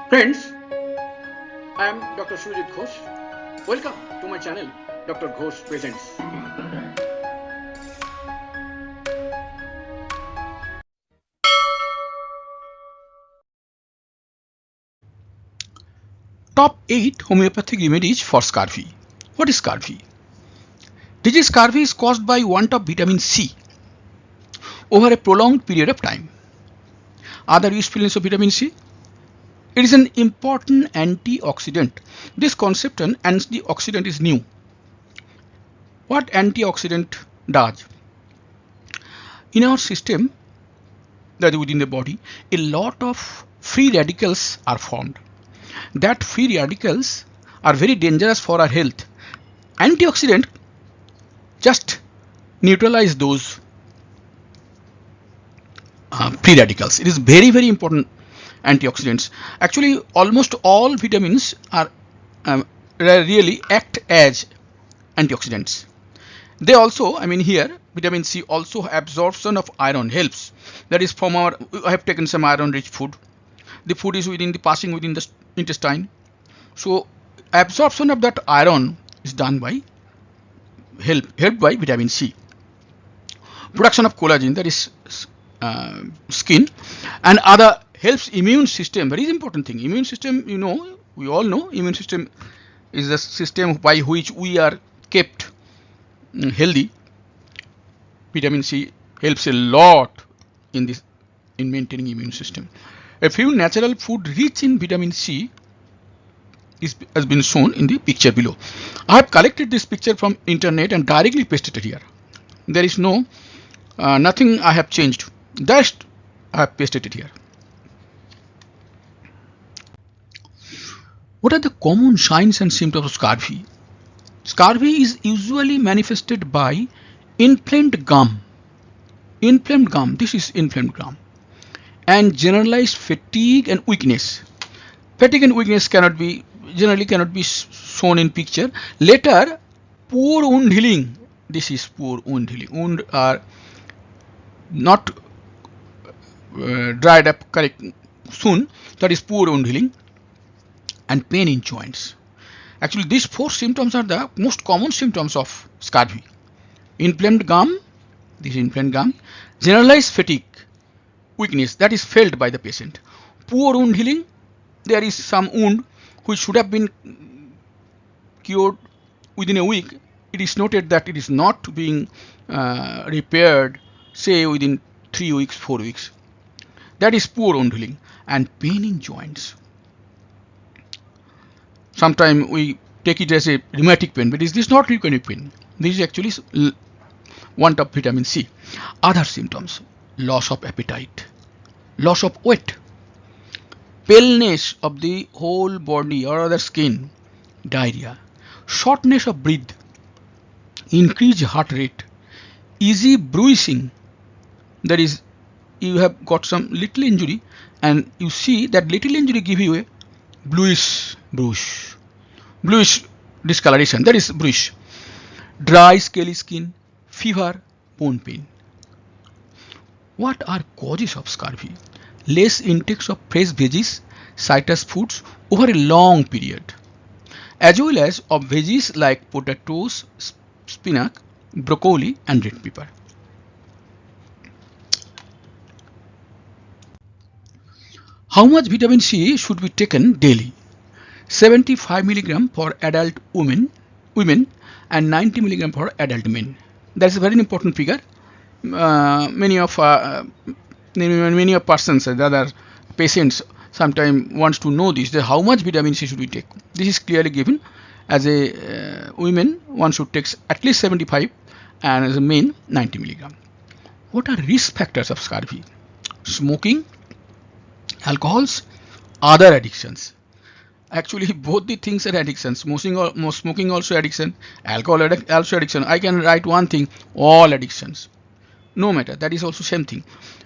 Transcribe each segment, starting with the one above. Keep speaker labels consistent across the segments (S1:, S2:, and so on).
S1: Friends, I am Dr. Sujit Ghosh. Welcome to my channel, Dr. Ghosh Presents. Top 8 homeopathic remedies for scurvy. What is scurvy? Disease scurvy is caused by want of vitamin C over a prolonged period of time. Other usefulness of vitamin C? It is an important antioxidant. This concept on antioxidant is new. What antioxidant does? In our system, that is within the body, a lot of free radicals are formed. That free radicals are very dangerous for our health. Antioxidant just neutralize those free radicals. It is very, very important antioxidants. Actually, almost all vitamins are really act as antioxidants. They also, here vitamin C also absorption of iron helps. That is from I have taken some iron rich food. The food is passing within the intestine. So absorption of that iron is done by helped by vitamin C. Production of collagen, that is skin, and other helps immune system. Very important thing. Immune system, we all know immune system is the system by which we are kept healthy. Vitamin C helps a lot in maintaining immune system. A few natural food rich in vitamin C has been shown in the picture below. I have collected this picture from internet and directly pasted it here. There is no nothing I have changed. Just I have pasted it here. What are the common signs and symptoms of scurvy? Scurvy is usually manifested by inflamed gum. Inflamed gum. This is inflamed gum. And generalized fatigue and weakness. Fatigue and weakness generally cannot be shown in picture. Later, poor wound healing. This is poor wound healing. Wounds are not dried up correct soon. That is poor wound healing. And pain in joints. Actually, these 4 symptoms are the most common symptoms of scurvy. Inflamed gum, this is inflamed gum. Generalized fatigue, weakness, that is felt by the patient. Poor wound healing, there is some wound which should have been cured within a week. It is noted that it is not being repaired, say within 3 weeks, 4 weeks. That is poor wound healing. And pain in joints. Sometimes we take it as a rheumatic pain, but this is not rheumatic pain. This is actually want of vitamin C. Other symptoms: loss of appetite, loss of weight, paleness of the whole body or other skin, diarrhea, shortness of breath, increased heart rate, easy bruising. That is, you have got some little injury and you see that little injury give you a bluish discoloration, that is bluish. Dry scaly skin, fever, bone pain. What are causes of scurvy? Less intake of fresh veggies, citrus foods over a long period, as well as of veggies like potatoes, spinach, broccoli and red pepper. How much vitamin C should be taken daily? 75 mg for adult women and 90 mg for adult men. That's a very important figure. Many of persons and other patients sometimes wants to know this, that how much vitamin C should we take. This is clearly given. As a women, one should take at least 75, and as a men 90 mg. What are risk factors of scurvy? Smoking, alcohols, other addictions. Actually, both the things are addictions. Smoking also addiction, alcohol also addiction. I can write one thing: all addictions. No matter, that is also same thing.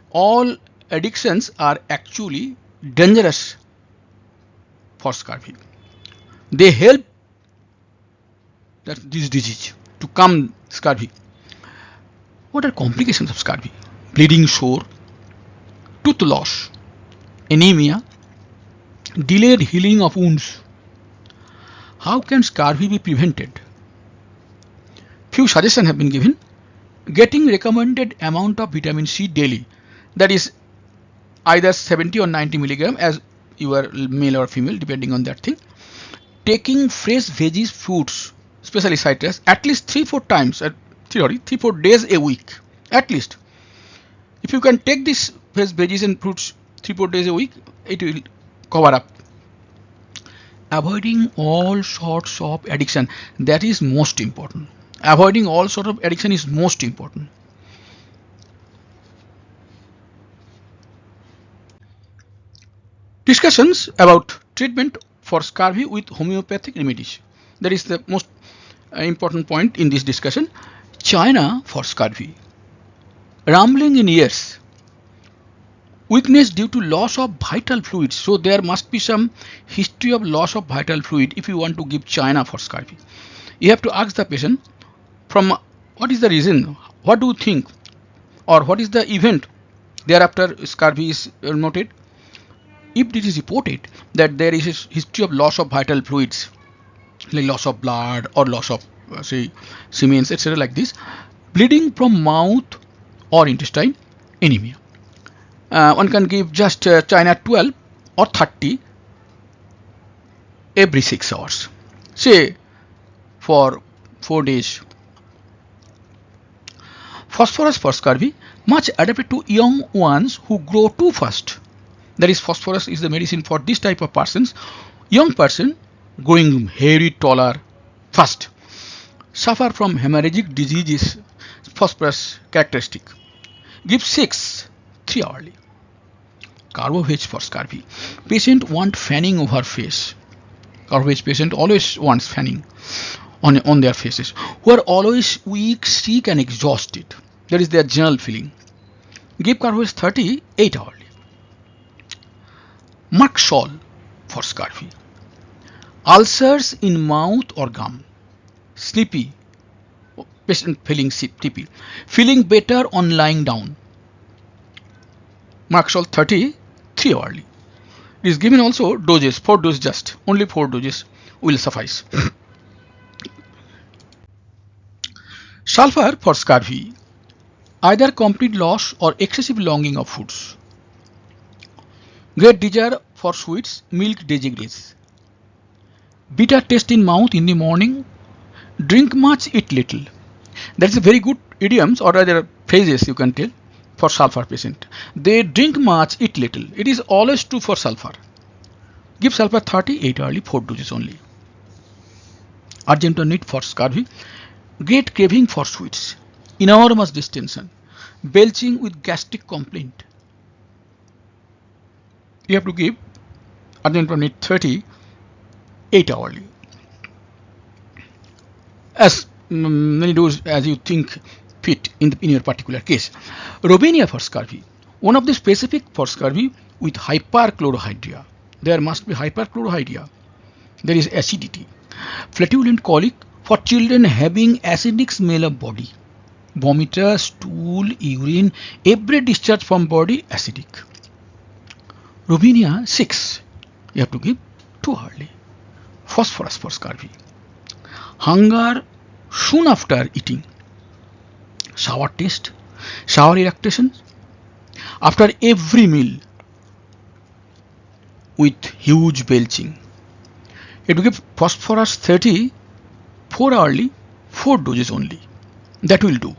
S1: All addictions are actually dangerous for scurvy. They help this disease to come scurvy. What are complications of scurvy? Bleeding sore, tooth loss, anemia, Delayed healing of wounds. How can scurvy be prevented? Few suggestions have been given. Getting recommended amount of vitamin C daily, that is either 70 or 90 milligram as you are male or female depending on that thing. Taking fresh veggies, fruits, especially citrus, at least 3-4 times, 3-4 days a week at least. If you can take this fresh veggies and fruits 3-4 days a week, it will cover up. Avoiding all sorts of addiction, that is most important. Avoiding all sorts of addiction is most important. Discussions about treatment for scurvy with homeopathic remedies. That is the most important point in this discussion. China for scurvy. Rambling in ears. Weakness due to loss of vital fluids. So there must be some history of loss of vital fluid if you want to give China for scurvy. You have to ask the patient from what is the reason, what do you think, or what is the event thereafter scurvy is noted. If it is reported that there is a history of loss of vital fluids, like loss of blood or loss of say semen, etc., like this, bleeding from mouth or intestine, anemia, one can give just China 12 or 30 every 6 hours, say for 4 days. Phosphorus for scurvy, much adapted to young ones who grow too fast. That is, phosphorus is the medicine for this type of persons. Young person growing hairy, taller, fast, suffer from hemorrhagic diseases, phosphorus characteristic. Give 6 3 hourly. Carbohydrates for scurvy. Patient want fanning over face. Carbohydrates patient always wants fanning on their faces. Who are always weak, sick and exhausted. That is their general feeling. Give carbohydrates 30 8 hourly. Maxol for scurvy. Ulcers in mouth or gum. Sleepy. Patient feeling sleepy. Feeling better on lying down. Maxol 30 3 hourly. It is given also doses, 4 doses just. Only 4 doses will suffice. Sulfur for scurvy. Either complete loss or excessive longing of foods. Great desire for sweets, milk designates. Bitter taste in mouth in the morning. Drink much, eat little. That is a very good idioms or rather phrases you can tell for sulfur patient. They drink much, eat little. It is always true for sulfur. Give sulfur 30 8 hourly, 4 doses only. Urgent need for scurvy. Great craving for sweets. Enormous distension. Belching with gastric complaint. You have to give urgent need 30 8 hourly. As many doses as you think fit in your particular case. Robenia for scurvy. One of the specific for scurvy with hyperchlorhydria. There must be hyperchlorhydria. There is acidity. Flatulent colic for children having acidic smell of body. Vomitus, stool, urine, every discharge from body acidic. Robenia 6. You have to give 2 hourly. Phosphorus for scurvy. Hunger soon after eating. Sour taste, sour eructation after every meal with huge belching. It will give phosphorus 30 4 hourly, 4 doses only. That will do.